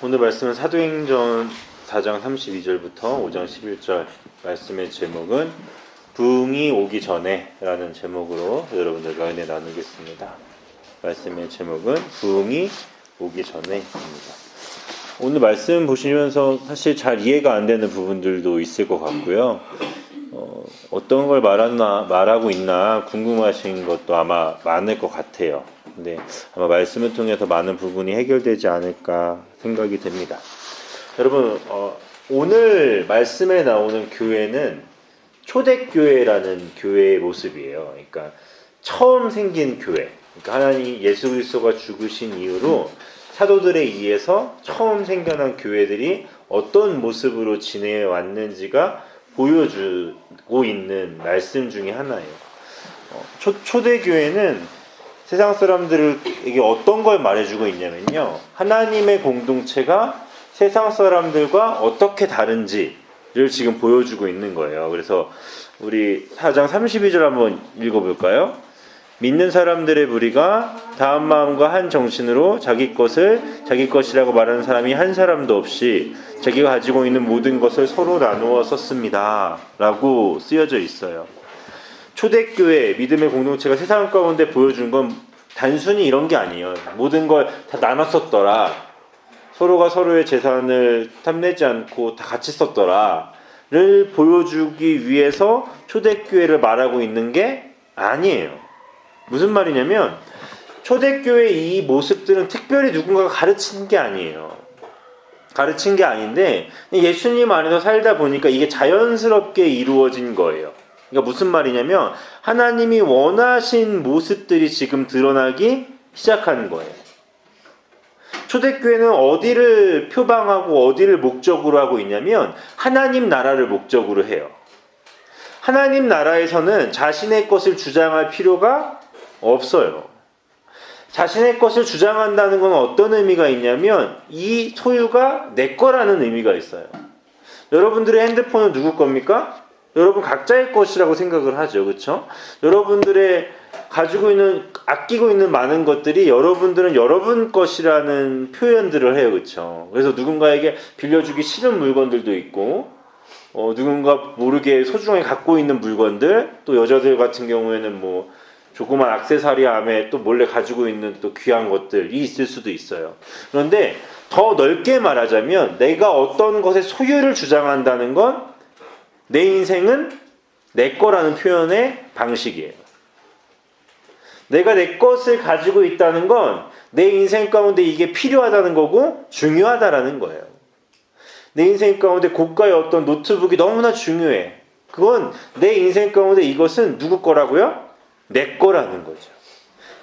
오늘 말씀은 사도행전 4장 32절부터 5장 11절 말씀의 제목은 부흥이 오기 전에 라는 제목으로 여러분들과 은혜 나누겠습니다. 말씀의 제목은 부흥이 오기 전에입니다. 오늘 말씀 보시면서 사실 잘 이해가 안 되는 부분들도 있을 것 같고요. 어떤 걸 말하고 있나 궁금하신 것도 아마 많을 것 같아요. 근데 아마 말씀을 통해서 많은 부분이 해결되지 않을까 생각이 됩니다. 여러분, 오늘 말씀에 나오는 교회는 초대교회라는 교회의 모습이에요. 그러니까 처음 생긴 교회. 그러니까 하나님 예수 그리스도가 죽으신 이후로 사도들에 의해서 처음 생겨난 교회들이 어떤 모습으로 지내왔는지가 보여주고 있는 말씀 중에 하나예요. 초대교회는 세상 사람들에게 어떤 걸 말해주고 있냐면요, 하나님의 공동체가 세상 사람들과 어떻게 다른지를 지금 보여주고 있는 거예요. 그래서 우리 4장 32절 한번 읽어볼까요? 믿는 사람들의 무리가 다 한 마음과 한 정신으로 자기 것을 자기 것이라고 말하는 사람이 한 사람도 없이 자기가 가지고 있는 모든 것을 서로 나누어 썼습니다 라고 쓰여져 있어요. 초대교회 믿음의 공동체가 세상 가운데 보여준 건 단순히 이런 게 아니에요. 모든 걸 다 나눠 썼더라, 서로가 서로의 재산을 탐내지 않고 다 같이 썼더라를 보여주기 위해서 초대교회를 말하고 있는 게 아니에요. 무슨 말이냐면 초대교회의 이 모습들은 특별히 누군가가 가르친 게 아니에요. 가르친 게 아닌데 예수님 안에서 살다 보니까 이게 자연스럽게 이루어진 거예요. 그러니까 무슨 말이냐면 하나님이 원하신 모습들이 지금 드러나기 시작하는 거예요. 초대교회는 어디를 표방하고 어디를 목적으로 하고 있냐면 하나님 나라를 목적으로 해요. 하나님 나라에서는 자신의 것을 주장할 필요가 없어요. 자신의 것을 주장한다는 건 어떤 의미가 있냐면 이 소유가 내 거라는 의미가 있어요. 여러분들의 핸드폰은 누구 겁니까? 여러분 각자의 것이라고 생각을 하죠. 그렇죠? 여러분들의 가지고 있는, 아끼고 있는 많은 것들이 여러분들은 여러분 것이라는 표현들을 해요. 그렇죠? 그래서 누군가에게 빌려주기 싫은 물건들도 있고, 누군가 모르게 소중하게 갖고 있는 물건들, 또 여자들 같은 경우에는 뭐 조그만 액세서리 안에 또 몰래 가지고 있는 또 귀한 것들이 있을 수도 있어요. 그런데 더 넓게 말하자면 내가 어떤 것의 소유를 주장한다는 건 내 인생은 내 거라는 표현의 방식이에요. 내가 내 것을 가지고 있다는 건 내 인생 가운데 이게 필요하다는 거고 중요하다라는 거예요. 내 인생 가운데 고가의 어떤 노트북이 너무나 중요해. 그건 내 인생 가운데 이것은 누구 거라고요? 내 거라는 거죠.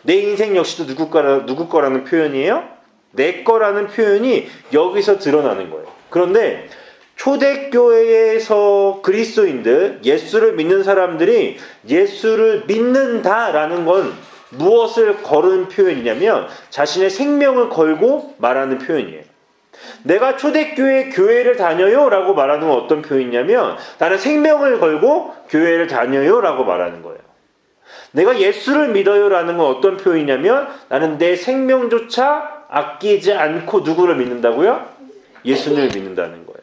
내 인생 역시도 누구 거라는 표현이에요? 내 거라는 표현이 여기서 드러나는 거예요. 그런데 초대교회에서 그리스도인들, 예수를 믿는 사람들이 예수를 믿는다라는 건 무엇을 거는 표현이냐면 자신의 생명을 걸고 말하는 표현이에요. 내가 초대교회 교회를 다녀요 라고 말하는 건 어떤 표현이냐면 나는 생명을 걸고 교회를 다녀요 라고 말하는 거예요. 내가 예수를 믿어요 라는 건 어떤 표현이냐면 나는 내 생명조차 아끼지 않고 누구를 믿는다고요? 예수를 믿는다는 거예요.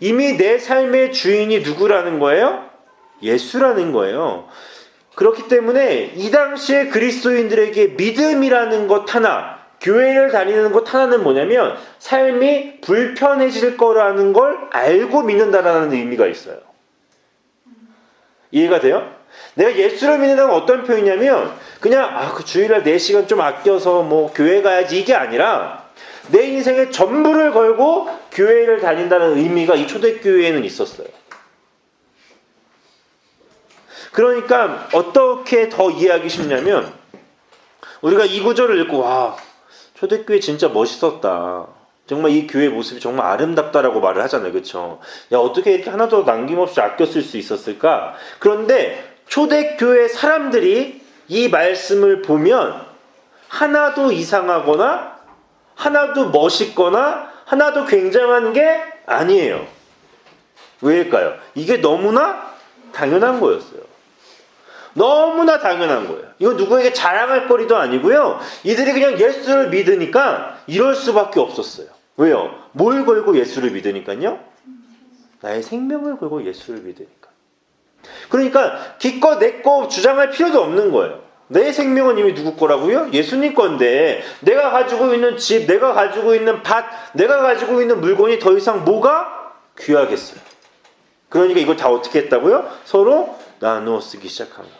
이미 내 삶의 주인이 누구라는 거예요? 예수라는 거예요. 그렇기 때문에 이 당시에 그리스도인들에게 믿음이라는 것 하나, 교회를 다니는 것 하나는 뭐냐면 삶이 불편해질 거라는 걸 알고 믿는다라는 의미가 있어요. 이해가 돼요? 내가 예수를 믿는다는 건 어떤 표현이냐면 그냥 그 주일날 4시간 좀 아껴서 뭐 교회 가야지 이게 아니라 내 인생의 전부를 걸고 교회를 다닌다는 의미가 이 초대교회에는 있었어요. 그러니까 어떻게 더 이해하기 쉽냐면 우리가 이 구절을 읽고 와, 초대교회 진짜 멋있었다, 정말 이 교회 모습이 정말 아름답다라고 말을 하잖아요. 그렇죠? 야, 어떻게 이렇게 하나도 남김없이 아껴 쓸 수 있었을까? 그런데 초대교회 사람들이 이 말씀을 보면 하나도 이상하거나 하나도 멋있거나 하나도 굉장한 게 아니에요. 왜일까요? 이게 너무나 당연한 거였어요. 너무나 당연한 거예요. 이건 누구에게 자랑할 거리도 아니고요. 이들이 그냥 예수를 믿으니까 이럴 수밖에 없었어요. 왜요? 뭘 걸고 예수를 믿으니까요? 나의 생명을 걸고 예수를 믿으니까. 그러니까 기껏 내 거 주장할 필요도 없는 거예요. 내 생명은 이미 누구 거라고요? 예수님 건데 내가 가지고 있는 집, 내가 가지고 있는 밭, 내가 가지고 있는 물건이 더 이상 뭐가 귀하겠어요. 그러니까 이걸 다 어떻게 했다고요? 서로 나누어 쓰기 시작한 거예요.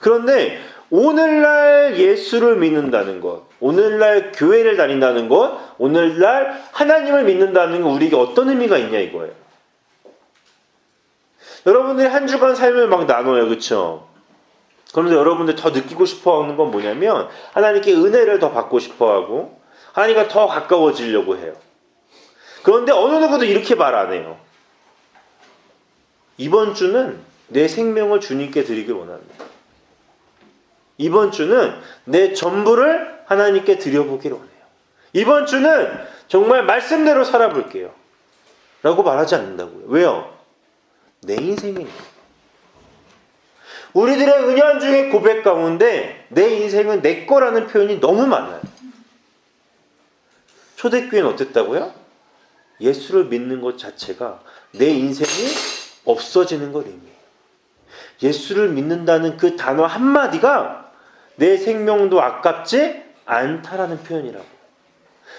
그런데 오늘날 예수를 믿는다는 것, 오늘날 교회를 다닌다는 것, 오늘날 하나님을 믿는다는 것, 우리에게 어떤 의미가 있냐 이거예요. 여러분들이 한 주간 삶을 막 나눠요. 그렇죠? 그런데 여러분들 더 느끼고 싶어하는 건 뭐냐면 하나님께 은혜를 더 받고 싶어하고 하나님과 더 가까워지려고 해요. 그런데 어느 누구도 이렇게 말 안 해요. 이번 주는 내 생명을 주님께 드리길 원합니다. 이번 주는 내 전부를 하나님께 드려보길 원해요. 이번 주는 정말 말씀대로 살아볼게요. 라고 말하지 않는다고요. 왜요? 내 인생이니까. 우리들의 은연중의 고백 가운데 내 인생은 내 거라는 표현이 너무 많아요. 초대교회는 어땠다고요? 예수를 믿는 것 자체가 내 인생이 없어지는 걸 의미해요. 예수를 믿는다는 그 단어 한마디가 내 생명도 아깝지 않다라는 표현이라고.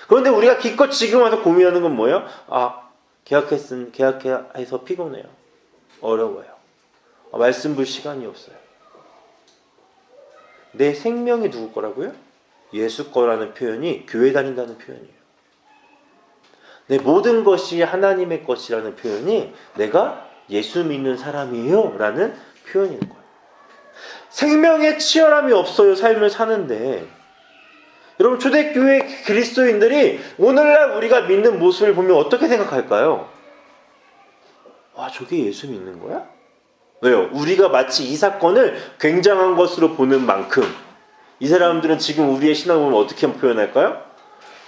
그런데 우리가 기껏 지금 와서 고민하는 건 뭐예요? 계약해서 피곤해요. 어려워요. 말씀 볼 시간이 없어요. 내 생명이 누구 거라고요? 예수 거라는 표현이 교회 다닌다는 표현이에요. 내 모든 것이 하나님의 것이라는 표현이 내가 예수 믿는 사람이에요 라는 표현인 거예요. 생명에 치열함이 없어요. 삶을 사는데. 여러분 초대교회 그리스도인들이 오늘날 우리가 믿는 모습을 보면 어떻게 생각할까요? 와, 저게 예수 믿는 거야? 왜요? 우리가 마치 이 사건을 굉장한 것으로 보는 만큼 이 사람들은 지금 우리의 신앙을 어떻게 표현할까요?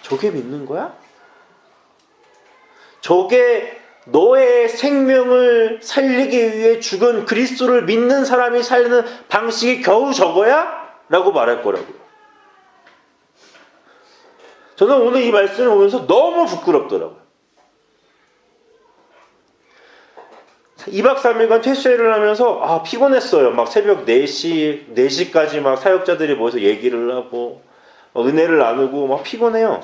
저게 믿는 거야? 저게 너의 생명을 살리기 위해 죽은 그리스도를 믿는 사람이 살는 방식이 겨우 저거야? 라고 말할 거라고요. 저는 오늘 이 말씀을 보면서 너무 부끄럽더라고요. 2박 3일간 퇴소회를 하면서 피곤했어요. 막 새벽 4시까지 막 사역자들이 모여서 얘기를 하고 은혜를 나누고 막 피곤해요.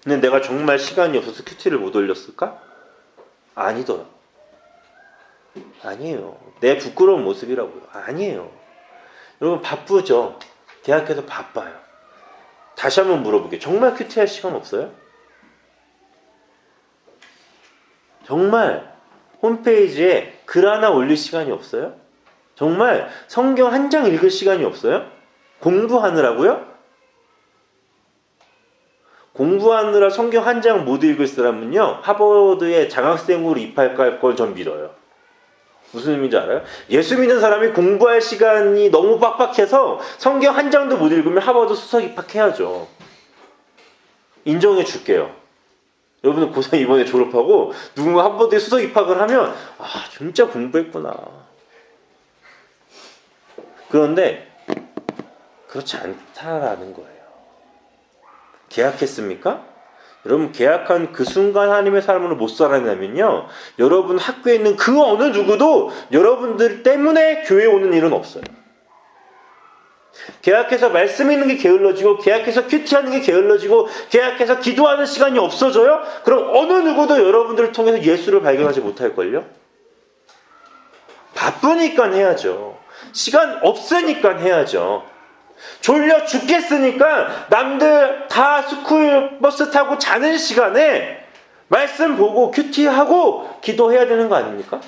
근데 내가 정말 시간이 없어서 큐티를 못 올렸을까? 아니더라. 아니에요. 내 부끄러운 모습이라고요. 아니에요. 여러분 바쁘죠? 계약해서 바빠요. 다시 한번 물어볼게요. 정말 큐티할 시간 없어요? 정말 홈페이지에 글 하나 올릴 시간이 없어요? 정말 성경 한 장 읽을 시간이 없어요? 공부하느라고요? 공부하느라 성경 한 장 못 읽을 사람은요, 하버드에 장학생으로 입학할 걸 전 믿어요. 무슨 의미인지 알아요? 예수 믿는 사람이 공부할 시간이 너무 빡빡해서 성경 한 장도 못 읽으면 하버드 수석 입학해야죠. 인정해 줄게요. 여러분은 고3 이번에 졸업하고 누군가 하버드에 수석 입학을 하면 진짜 공부했구나. 그런데 그렇지 않다라는 거예요. 계약했습니까? 여러분 계약한 그 순간 하나님의 삶으로 못 살아내면요, 여러분 학교에 있는 그 어느 누구도 여러분들 때문에 교회에 오는 일은 없어요. 계약해서 말씀 있는 게 게을러지고 계약해서 큐티하는 게 게을러지고 계약해서 기도하는 시간이 없어져요? 그럼 어느 누구도 여러분들을 통해서 예수를 발견하지 못할걸요? 바쁘니까 해야죠. 시간 없으니까 해야죠. 졸려 죽겠으니까 남들 다 스쿨 버스 타고 자는 시간에 말씀 보고 큐티하고 기도해야 되는 거 아닙니까?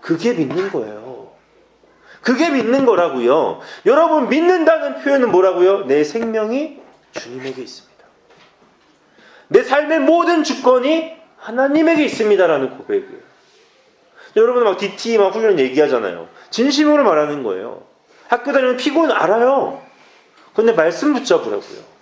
그게 믿는 거예요. 그게 믿는 거라고요. 여러분 믿는다는 표현은 뭐라고요? 내 생명이 주님에게 있습니다. 내 삶의 모든 주권이 하나님에게 있습니다라는 고백이에요. 여러분 막 DT 막 훈련 얘기하잖아요. 진심으로 말하는 거예요. 학교 다니면 피곤 알아요. 근데 말씀 붙잡으라고요.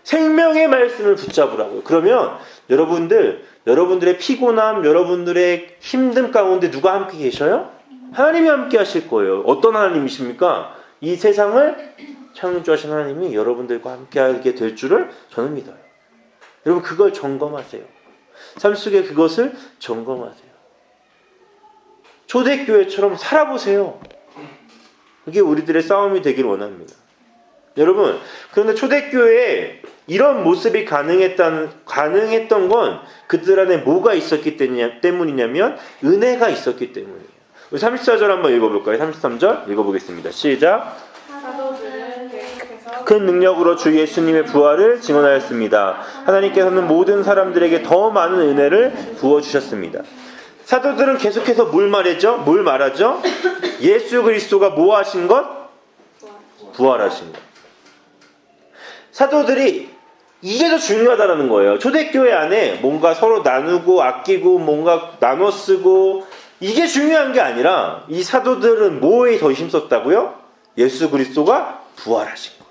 생명의 말씀을 붙잡으라고요. 그러면 여러분들의 피곤함, 여러분들의 힘듦 가운데 누가 함께 계셔요? 하나님이 함께 하실 거예요. 어떤 하나님이십니까? 이 세상을 창조하신 하나님이 여러분들과 함께하게 될 줄을 저는 믿어요. 여러분 그걸 점검하세요. 삶 속에 그것을 점검하세요. 초대교회처럼 살아보세요. 그게 우리들의 싸움이 되길 원합니다. 여러분, 그런데 초대교회에 이런 모습이 가능했던 건 그들 안에 뭐가 있었기 때문이냐면 은혜가 있었기 때문이에요. 우리 34절 한번 읽어볼까요? 33절 읽어보겠습니다. 시작. 사도들은 계속해서 큰 능력으로 주 예수님의 부활을 증언하였습니다. 하나님께서는 모든 사람들에게 더 많은 은혜를 부어주셨습니다. 사도들은 계속해서 뭘 말하죠? 예수 그리스도가 뭐 하신 것? 부활하신 것. 사도들이 이게 더 중요하다는 거예요. 초대교회 안에 뭔가 서로 나누고 아끼고 뭔가 나눠 쓰고 이게 중요한 게 아니라 이 사도들은 뭐에 더 힘썼다고요? 예수 그리스도가 부활하신 것.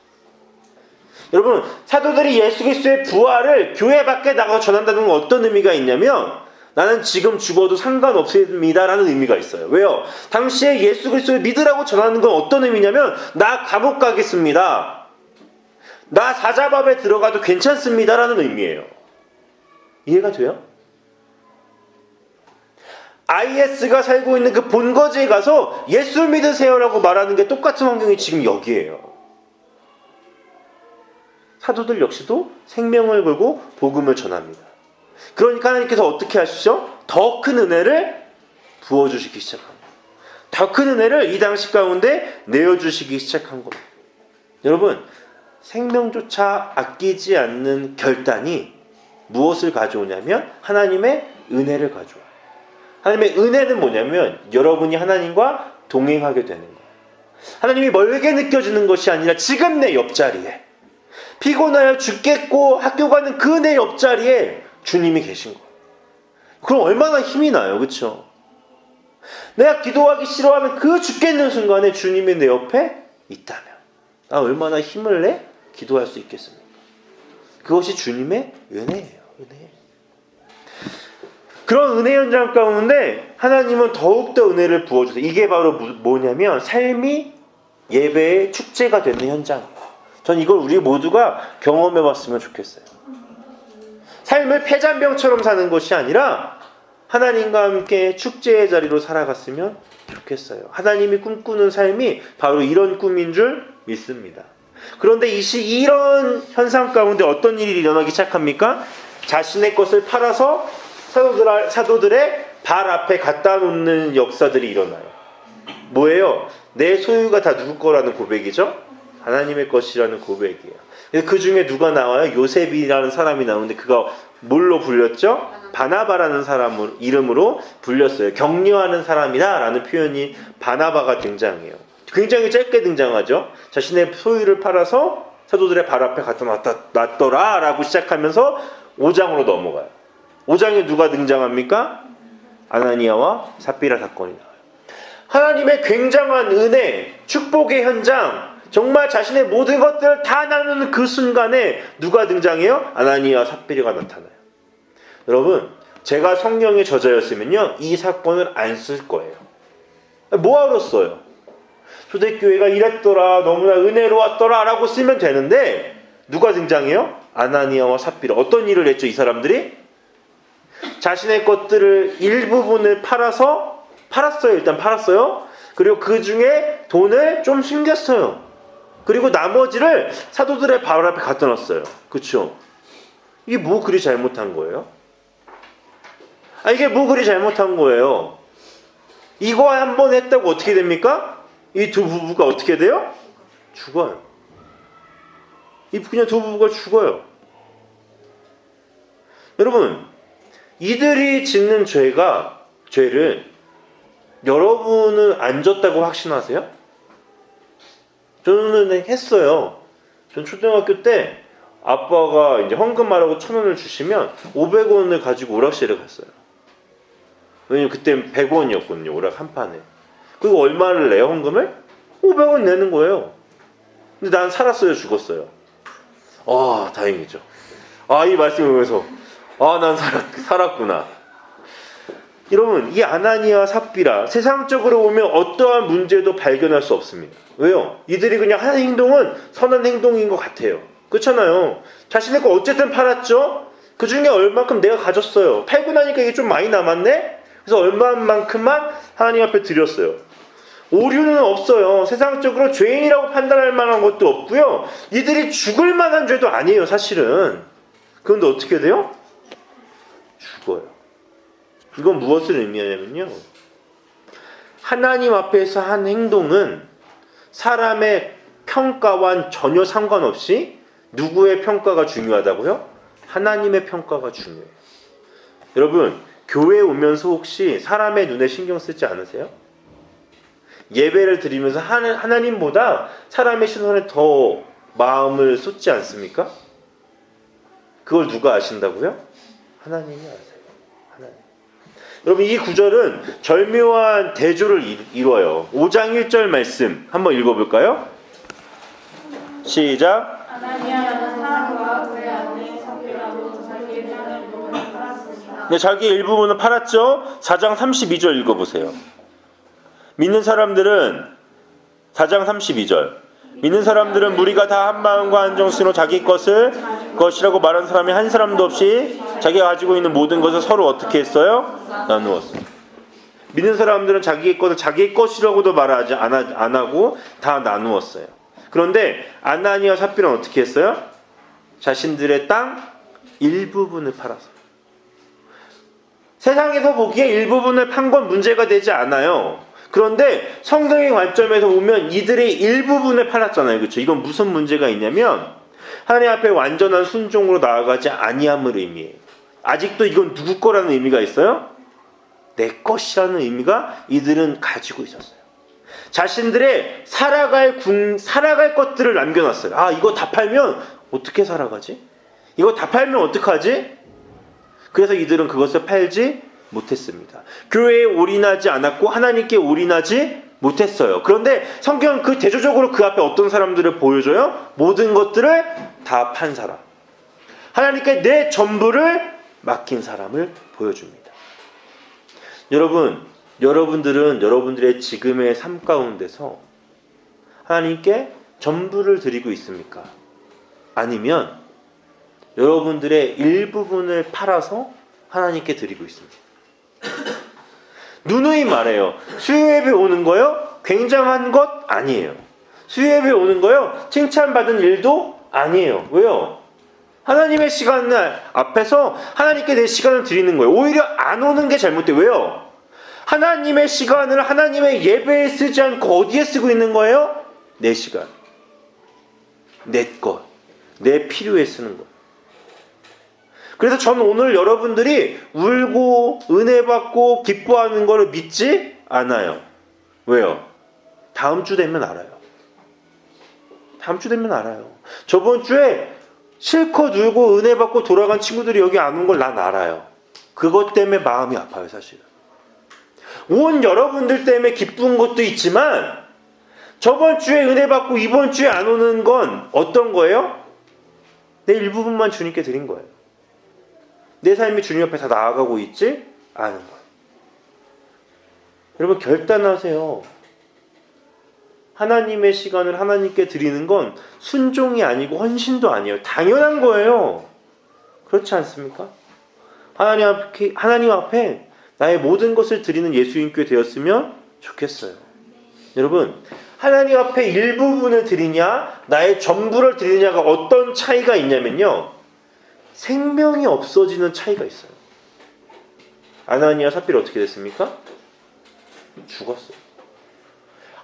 여러분, 사도들이 예수 그리스도의 부활을 교회 밖에 나가서 전한다는 건 어떤 의미가 있냐면 나는 지금 죽어도 상관없습니다 라는 의미가 있어요. 왜요? 당시에 예수 그리스도를 믿으라고 전하는 건 어떤 의미냐면 나 감옥 가겠습니다. 나 사자밥에 들어가도 괜찮습니다 라는 의미예요. 이해가 돼요? IS가 살고 있는 그 본거지에 가서 예수 믿으세요 라고 말하는 게 똑같은 환경이 지금 여기에요. 사도들 역시도 생명을 걸고 복음을 전합니다. 그러니까 하나님께서 어떻게 하시죠? 더 큰 은혜를 부어주시기 시작합니다. 더 큰 은혜를 이 당시 가운데 내어주시기 시작한 겁니다. 여러분, 생명조차 아끼지 않는 결단이 무엇을 가져오냐면 하나님의 은혜를 가져와요. 하나님의 은혜는 뭐냐면 여러분이 하나님과 동행하게 되는 거예요. 하나님이 멀게 느껴지는 것이 아니라 지금 내 옆자리에 피곤하여 죽겠고 학교 가는 그 내 옆자리에 주님이 계신 거예요. 그럼 얼마나 힘이 나요. 그렇죠? 내가 기도하기 싫어하는 그 죽겠는 순간에 주님이 내 옆에 있다면 나 얼마나 힘을 내 기도할 수 있겠습니까? 그것이 주님의 은혜예요. 은혜. 그런 은혜 현장 가운데 하나님은 더욱더 은혜를 부어주세요. 이게 바로 뭐냐면 삶이 예배의 축제가 되는 현장이에요. 전 이걸 우리 모두가 경험해봤으면 좋겠어요. 삶을 폐잔병처럼 사는 것이 아니라 하나님과 함께 축제의 자리로 살아갔으면 좋겠어요. 하나님이 꿈꾸는 삶이 바로 이런 꿈인 줄 믿습니다. 그런데 이런 현상 가운데 어떤 일이 일어나기 시작합니까? 자신의 것을 팔아서 사도들의 발 앞에 갖다 놓는 역사들이 일어나요. 뭐예요? 내 소유가 다 누구 거라는 고백이죠? 하나님의 것이라는 고백이에요. 그 중에 누가 나와요? 요셉이라는 사람이 나오는데 그가 뭘로 불렸죠? 바나바라는 사람 이름으로 불렸어요. 격려하는 사람이다 라는 표현이 바나바가 등장해요. 굉장히 짧게 등장하죠. 자신의 소유를 팔아서 사도들의 발 앞에 갖다 놨더라 라고 시작하면서 5장으로 넘어가요. 5장에 누가 등장합니까? 아나니아와 삽비라 사건이 나와요. 하나님의 굉장한 은혜, 축복의 현장, 정말 자신의 모든 것들을 다 나누는 그 순간에 누가 등장해요? 아나니아와 삽비라가 나타나요. 여러분, 제가 성령의 저자였으면요 이 사건을 안 쓸 거예요. 뭐하러 써요? 초대교회가 이랬더라, 너무나 은혜로웠더라 라고 쓰면 되는데 누가 등장해요? 아나니아와 삽비라. 어떤 일을 했죠 이 사람들이? 자신의 것들을 일부분을 팔았어요. 일단 팔았어요. 그리고 그 중에 돈을 좀 숨겼어요. 그리고 나머지를 사도들의 발 앞에 갖다 놨어요. 그렇죠? 이게 뭐 그리 잘못한 거예요? 이게 뭐 그리 잘못한 거예요? 이거 한 번 했다고 어떻게 됩니까? 이 두 부부가 어떻게 돼요? 죽어요. 그냥 두 부부가 죽어요. 여러분, 이들이 짓는 죄를 여러분은 안 졌다고 확신하세요? 저는 했어요. 전 초등학교 때 아빠가 이제 헌금하라고 1,000원을 주시면 500원을 가지고 오락실에 갔어요. 왜냐면 그때 100원이었거든요. 오락 한 판에. 그리고 얼마를 내요, 헌금을? 500원 내는 거예요. 근데 난 살았어요, 죽었어요? 다행이죠. 이 말씀을 보면서 난 살았구나. 여러분, 이 아나니아와 삽비라. 세상적으로 보면 어떠한 문제도 발견할 수 없습니다. 왜요? 이들이 그냥 하는 행동은 선한 행동인 것 같아요. 그렇잖아요. 자신의 거 어쨌든 팔았죠? 그 중에 얼만큼 내가 가졌어요. 팔고 나니까 이게 좀 많이 남았네? 그래서 얼마만큼만 하나님 앞에 드렸어요. 오류는 없어요. 세상적으로 죄인이라고 판단할 만한 것도 없고요. 이들이 죽을 만한 죄도 아니에요, 사실은. 그런데 어떻게 돼요? 죽어요. 이건 무엇을 의미하냐면요. 하나님 앞에서 한 행동은 사람의 평가와는 전혀 상관없이 누구의 평가가 중요하다고요? 하나님의 평가가 중요해요. 여러분, 교회 오면서 혹시 사람의 눈에 신경 쓰지 않으세요? 예배를 드리면서 하나님보다 사람의 시선에 더 마음을 쏟지 않습니까? 그걸 누가 아신다고요? 하나님이 아세요. 하나님. 여러분, 이 구절은 절묘한 대조를 이루어요. 5장 1절 말씀 한번 읽어볼까요? 시작. 아나니아라는 사람과 그의 아내 삽비라도 자기의 땅을 일부분을 팔았습니다. 네, 자기 일부분을 팔았죠. 4장 32절 읽어보세요. 믿는 사람들은 4장 32절. 믿는 사람들은 무리가 다 한 마음과 한 정신으로 자기 것이라고 말하는 사람이 한 사람도 없이 자기가 가지고 있는 모든 것을 서로 어떻게 했어요? 나누었어요. 믿는 사람들은 자기의 것을 자기의 것이라고도 말하지 안 하고 다 나누었어요. 그런데 아나니아 삽비라는 어떻게 했어요? 자신들의 땅 일부분을 팔았어요. 세상에서 보기에 일부분을 판 건 문제가 되지 않아요. 그런데 성경의 관점에서 보면 이들의 일부분을 팔았잖아요. 그렇죠? 이건 무슨 문제가 있냐면 하나님 앞에 완전한 순종으로 나아가지 아니함을 의미해요. 아직도 이건 누구 거라는 의미가 있어요? 내 것이라는 의미가 이들은 가지고 있었어요. 자신들의 살아갈 것들을 남겨놨어요. 아, 이거 다 팔면 어떻게 살아가지? 이거 다 팔면 어떡하지? 그래서 이들은 그것을 팔지 못했습니다. 교회에 올인하지 않았고 하나님께 올인하지 못했어요. 그런데 성경은 그 대조적으로 그 앞에 어떤 사람들을 보여줘요? 모든 것들을 다 판 사람. 하나님께 내 전부를 맡긴 사람을 보여줍니다. 여러분들은 여러분들의 지금의 삶 가운데서 하나님께 전부를 드리고 있습니까? 아니면 여러분들의 일부분을 팔아서 하나님께 드리고 있습니다. 누누이 말해요. 수요예배 오는 거요? 굉장한 것 아니에요. 수요예배 오는 거요? 칭찬받은 일도 아니에요. 왜요? 하나님의 시간을 앞에서 하나님께 내 시간을 드리는 거예요. 오히려 안 오는 게 잘못돼요. 왜요? 하나님의 시간을 하나님의 예배에 쓰지 않고 어디에 쓰고 있는 거예요? 내 시간, 내 것, 내 필요에 쓰는 거예요. 그래서 저는 오늘 여러분들이 울고 은혜 받고 기뻐하는 것을 믿지 않아요. 왜요? 다음 주 되면 알아요. 다음 주 되면 알아요. 저번 주에 실컷 울고 은혜 받고 돌아간 친구들이 여기 안 온 걸 난 알아요. 그것 때문에 마음이 아파요, 사실은. 온 여러분들 때문에 기쁜 것도 있지만 저번 주에 은혜 받고 이번 주에 안 오는 건 어떤 거예요? 내 일부분만 주님께 드린 거예요. 내 삶이 주님 앞에 다 나아가고 있지 않은 거예요. 여러분, 결단하세요. 하나님의 시간을 하나님께 드리는 건 순종이 아니고 헌신도 아니에요. 당연한 거예요. 그렇지 않습니까? 하나님 앞에 나의 모든 것을 드리는 예수님께 되었으면 좋겠어요. 여러분, 하나님 앞에 일부분을 드리냐 나의 전부를 드리냐가 어떤 차이가 있냐면요, 생명이 없어지는 차이가 있어요. 아나니아 삽비라 어떻게 됐습니까? 죽었어요.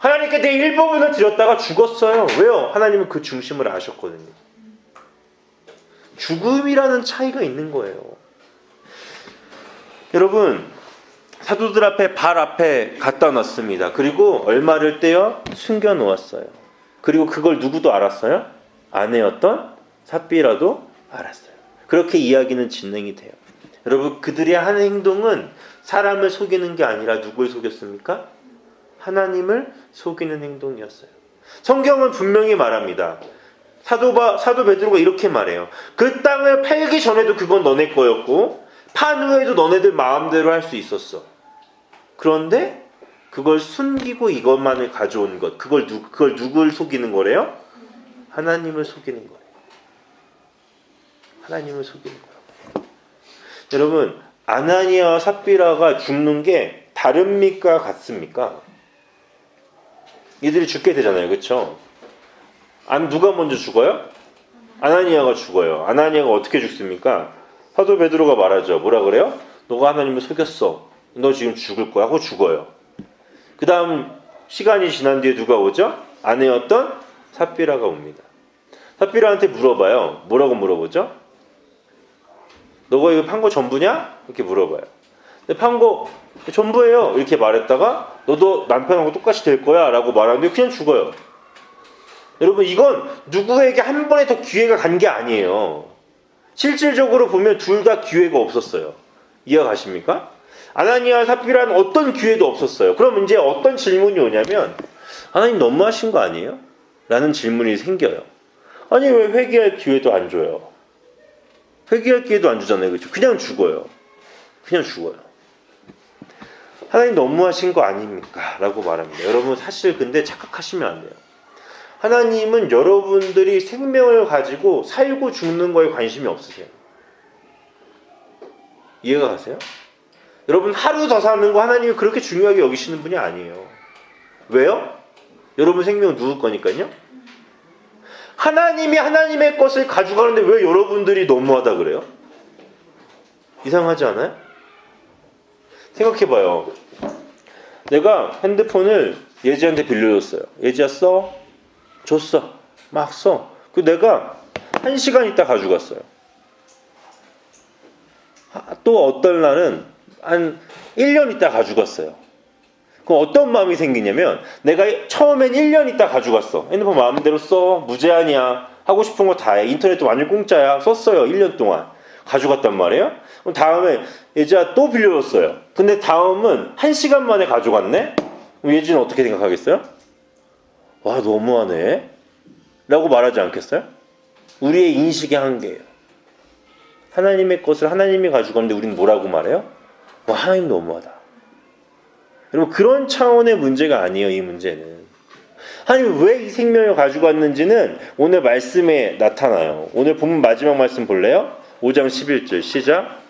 하나님께 내 일부분을 드렸다가 죽었어요. 왜요? 하나님은 그 중심을 아셨거든요. 죽음이라는 차이가 있는 거예요. 여러분, 사도들 앞에 발 앞에 갖다 놨습니다. 그리고 얼마를 떼어 숨겨 놓았어요. 그리고 그걸 누구도 알았어요? 아내였던 삽비라도 알았어요. 그렇게 이야기는 진행이 돼요. 여러분, 그들의 한 행동은 사람을 속이는 게 아니라 누굴 속였습니까? 하나님을 속이는 행동이었어요. 성경은 분명히 말합니다. 사도 베드로가 이렇게 말해요. 그 땅을 팔기 전에도 그건 너네 거였고 판 후에도 너네들 마음대로 할 수 있었어. 그런데 그걸 숨기고 이것만을 가져온 것, 그걸 누굴 속이는 거래요? 하나님을 속이는 거예요. 하나님을 속이는 거예요. 여러분, 아나니아와 삽비라가 죽는 게 다릅니까? 같습니까? 이들이 죽게 되잖아요. 그렇죠? 누가 먼저 죽어요? 아나니아가 죽어요. 아나니아가 어떻게 죽습니까? 사도 베드로가 말하죠. 뭐라 그래요? 너가 하나님을 속였어. 너 지금 죽을 거야 하고 죽어요. 그 다음 시간이 지난 뒤에 누가 오죠? 아내였던 삽비라가 옵니다. 삽비라한테 물어봐요. 뭐라고 물어보죠? 너가 이거 판 거 전부냐? 이렇게 물어봐요. 근데 판 거 전부예요. 이렇게 말했다가 너도 남편하고 똑같이 될 거야 라고 말하는데 그냥 죽어요. 여러분, 이건 누구에게 한 번에 더 기회가 간 게 아니에요. 실질적으로 보면 둘 다 기회가 없었어요. 이해가 가십니까? 아나니아와 삽비라는 어떤 기회도 없었어요. 그럼 이제 어떤 질문이 오냐면, 하나님 너무하신 거 아니에요? 라는 질문이 생겨요. 아니, 왜 회개할 기회도 안 줘요? 회개할 기회도 안 주잖아요. 그렇죠? 그냥 죽어요. 그냥 죽어요. 하나님 너무하신 거 아닙니까? 라고 말합니다. 여러분, 사실 근데 착각하시면 안 돼요. 하나님은 여러분들이 생명을 가지고 살고 죽는 거에 관심이 없으세요. 이해가 가세요? 여러분, 하루 더 사는 거 하나님이 그렇게 중요하게 여기시는 분이 아니에요. 왜요? 여러분 생명은 누구 거니까요? 하나님이 하나님의 것을 가져가는데 왜 여러분들이 너무하다 그래요? 이상하지 않아요? 생각해봐요. 내가 핸드폰을 예지한테 빌려줬어요. 예지야 써? 줬어. 막 써. 그 내가 1시간 있다 가져갔어요. 또 어떤 날은 한 1년 있다 가져갔어요. 그럼 어떤 마음이 생기냐면, 내가 처음엔 1년 있다 가져갔어. 핸드폰 마음대로 써. 무제한이야. 하고 싶은 거 다 해. 인터넷도 완전 공짜야. 썼어요. 1년 동안. 가져갔단 말이에요. 그럼 다음에 예지야 또 빌려줬어요. 근데 다음은 1시간 만에 가져갔네? 그럼 예지는 어떻게 생각하겠어요? 와, 너무하네. 라고 말하지 않겠어요? 우리의 인식의 한계예요. 하나님의 것을 하나님이 가져갔는데 우리는 뭐라고 말해요? 와, 하나님 너무하다. 여러분, 그런 차원의 문제가 아니에요. 이 문제는 하나님 왜 이 생명을 가져갔는지는 오늘 말씀에 나타나요. 오늘 본문 마지막 말씀 볼래요? 5장 11절 시작.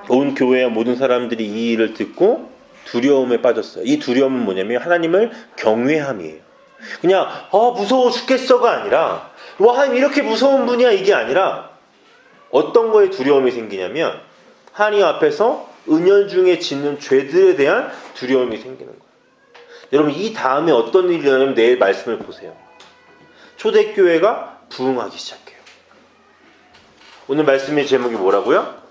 온 교회와 모든 사람들이 이 일을 듣고 두려움에 빠졌어요. 이 두려움은 뭐냐면 하나님을 경외함이에요. 그냥 무서워 죽겠어가 아니라, 와, 하나님 이렇게 무서운 분이야, 이게 아니라 어떤 거에 두려움이 생기냐면 하나님 앞에서 은연중에 짓는 죄들에 대한 두려움이 생기는 거예요. 여러분, 이 다음에 어떤 일이 일어나면 내일 말씀을 보세요. 초대교회가 부흥하기 시작해요. 오늘 말씀의 제목이 뭐라고요?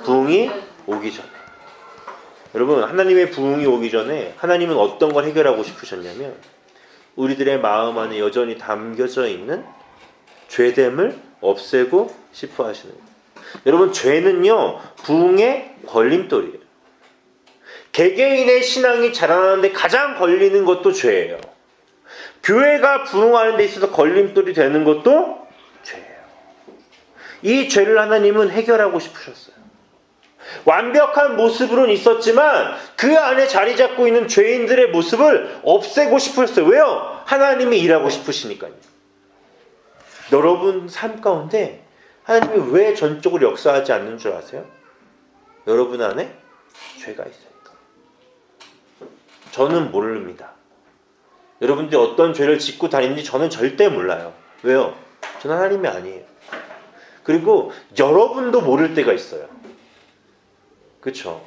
부흥이 오기 전에. 여러분, 하나님의 부흥이 오기 전에 하나님은 어떤 걸 해결하고 싶으셨냐면, 우리들의 마음 안에 여전히 담겨져 있는 죄됨을 없애고 싶어 하시는 거예요. 여러분, 죄는요, 부흥의 걸림돌이에요. 개개인의 신앙이 자라나는데 가장 걸리는 것도 죄예요. 교회가 부흥하는 데 있어서 걸림돌이 되는 것도 죄예요. 이 죄를 하나님은 해결하고 싶으셨어요. 완벽한 모습으로는 있었지만 그 안에 자리 잡고 있는 죄인들의 모습을 없애고 싶으셨어요. 왜요? 하나님이 일하고 싶으시니까요. 여러분 삶 가운데 하나님이 왜 전적으로 역사하지 않는 줄 아세요? 여러분 안에 죄가 있으니까. 저는 모릅니다. 여러분들이 어떤 죄를 짓고 다니는지 저는 절대 몰라요. 왜요? 저는 하나님이 아니에요. 그리고 여러분도 모를 때가 있어요. 그렇죠?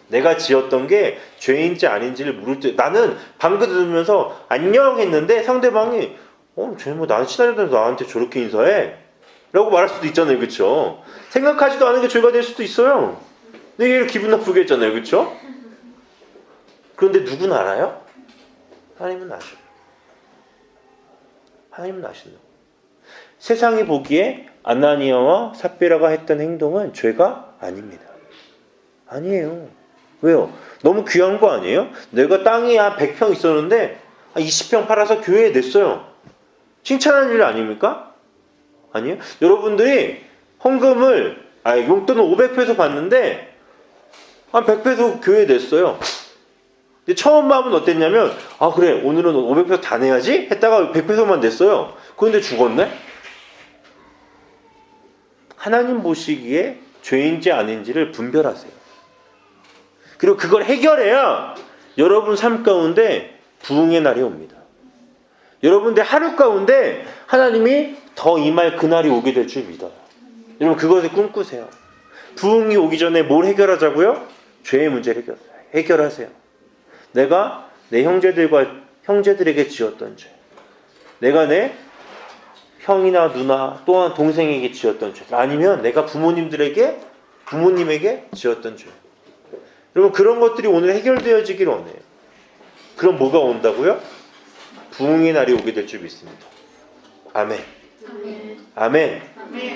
내가 지었던 게 죄인지 아닌지를 모를 때, 나는 방금 들으면서 안녕 했는데 상대방이 쟤 뭐 나는 친하다면서 나한테 저렇게 인사해? 라고 말할 수도 있잖아요. 그렇죠? 생각하지도 않은 게 죄가 될 수도 있어요. 근데 얘를 기분 나쁘게 했잖아요. 그렇죠? 그런데 누군 알아요? 하나님은 아셔요. 하나님은 아시는 거예요. 세상이 보기에 아나니아와 삽비라가 했던 행동은 죄가 아닙니다. 아니에요. 왜요? 너무 귀한 거 아니에요? 내가 땅이 한 100평 있었는데 20평 팔아서 교회에 냈어요. 칭찬하는 일 아닙니까? 아니에요? 여러분들이 헌금을 용돈은 500페소 받는데 한 100페소 교회에 냈어요. 근데 처음 마음은 어땠냐면 그래 오늘은 500페소 다 내야지 했다가 100페소만 냈어요. 그런데 죽었네? 하나님 보시기에 죄인지 아닌지를 분별하세요. 그리고 그걸 해결해야 여러분 삶 가운데 부흥의 날이 옵니다. 여러분들 하루 가운데 하나님이 더 임할 그날이 오게 될 줄 믿어요. 여러분 그것을 꿈꾸세요. 부흥이 오기 전에 뭘 해결하자고요? 죄의 문제를 해결하세요. 내가 내 형제들에게 지었던 죄, 내가 내 형이나 누나 또한 동생에게 지었던 죄, 아니면 내가 부모님에게 지었던 죄. 여러분 그런 것들이 오늘 해결되어지길 원해요. 그럼 뭐가 온다고요? 부흥의 날이 오게 될 줄 믿습니다. 아멘. 아멘.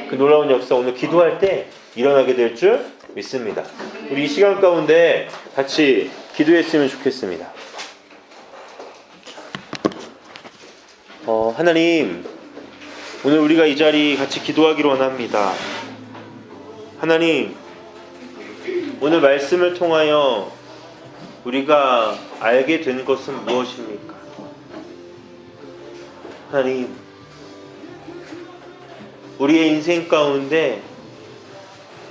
그 놀라운 역사 오늘 기도할 때 일어나게 될 줄 믿습니다. 우리 이 시간 가운데 같이 기도했으면 좋겠습니다. 하나님, 오늘 우리가 이 자리 같이 기도하기를 원합니다. 하나님, 오늘 말씀을 통하여 우리가 알게 된 것은 무엇입니까? 하나님, 우리의 인생 가운데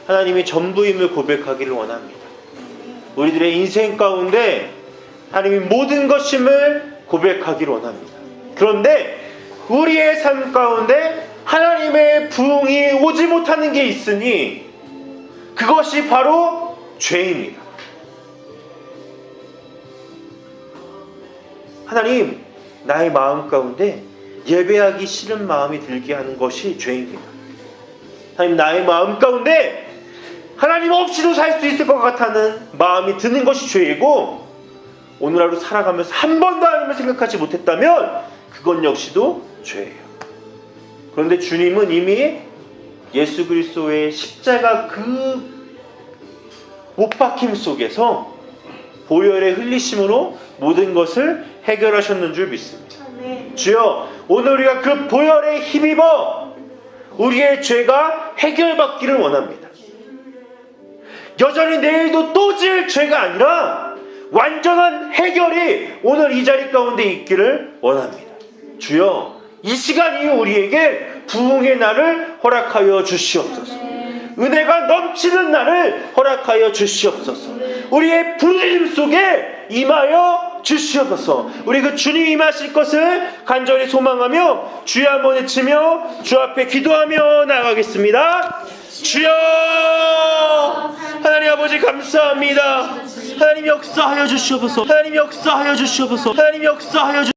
하나님이 전부임을 고백하기를 원합니다. 우리들의 인생 가운데 하나님이 모든 것임을 고백하기를 원합니다. 그런데 우리의 삶 가운데 하나님의 부흥이 오지 못하는 게 있으니 그것이 바로 죄입니다. 하나님, 나의 마음 가운데 예배하기 싫은 마음이 들게 하는 것이 죄입니다. 하나님, 나의 마음 가운데 하나님 없이도 살 수 있을 것 같다는 마음이 드는 것이 죄이고, 오늘 하루 살아가면서 한 번도 하나님을 생각하지 못했다면 그건 역시도 죄예요. 그런데 주님은 이미 예수 그리스도의 십자가 그 못 박힘 속에서 보혈의 흘리심으로 모든 것을 해결하셨는 줄 믿습니다. 주여, 오늘 우리가 그 보혈에 힘입어 우리의 죄가 해결받기를 원합니다. 여전히 내일도 또 지을 죄가 아니라 완전한 해결이 오늘 이 자리 가운데 있기를 원합니다. 주여, 이 시간이 우리에게 부흥의 날을 허락하여 주시옵소서. 은혜가 넘치는 날을 허락하여 주시옵소서. 우리의 부르심 속에 임하여 주시옵소서. 우리 그 주님 임하실 것을 간절히 소망하며 주여 한번 외치며 주 앞에 기도하며 나가겠습니다. 주여, 하나님 아버지 감사합니다. 하나님 역사하여 주시옵소서. 하나님 역사하여 주시옵소서. 하나님 역사하여 주시옵소서.